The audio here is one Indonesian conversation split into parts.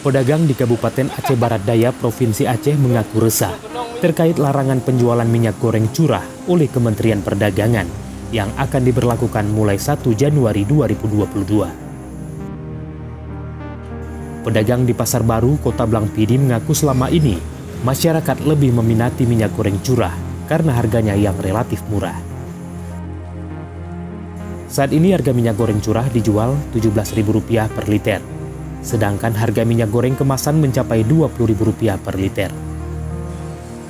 Pedagang di Kabupaten Aceh Barat Daya, Provinsi Aceh mengaku resah terkait larangan penjualan minyak goreng curah oleh Kementerian Perdagangan yang akan diberlakukan mulai 1 Januari 2022. Pedagang di Pasar Baru, Kota Blangpidi mengaku selama ini masyarakat lebih meminati minyak goreng curah karena harganya yang relatif murah. Saat ini harga minyak goreng curah dijual Rp17.000 per liter. Sedangkan harga minyak goreng kemasan mencapai Rp20.000 per liter.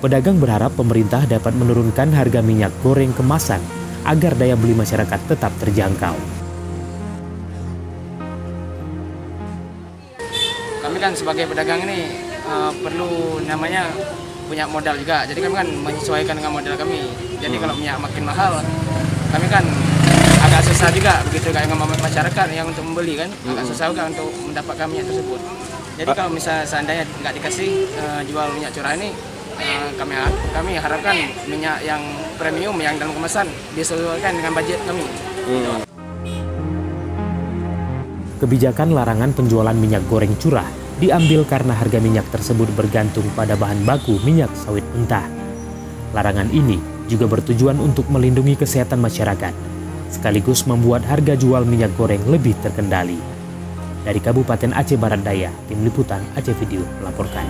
Pedagang berharap pemerintah dapat menurunkan harga minyak goreng kemasan agar daya beli masyarakat tetap terjangkau. Kami kan sebagai pedagang ini perlu punya modal juga. Jadi kami kan menyesuaikan dengan modal kami. Jadi kalau minyak makin mahal, kami kan agak susah juga begitu kayak masyarakat yang untuk membeli kan agak susah juga untuk mendapatkan minyak tersebut. Jadi kalau misalnya seandainya nggak dikasih jual minyak curah ini, kami harapkan minyak yang premium yang dalam kemasan disesuaikan dengan budget kami. Kebijakan larangan penjualan minyak goreng curah diambil karena harga minyak tersebut bergantung pada bahan baku minyak sawit mentah. Larangan ini juga bertujuan untuk melindungi kesehatan masyarakat, sekaligus membuat harga jual minyak goreng lebih terkendali. Dari Kabupaten Aceh Barat Daya, Tim Liputan Aceh Video melaporkan.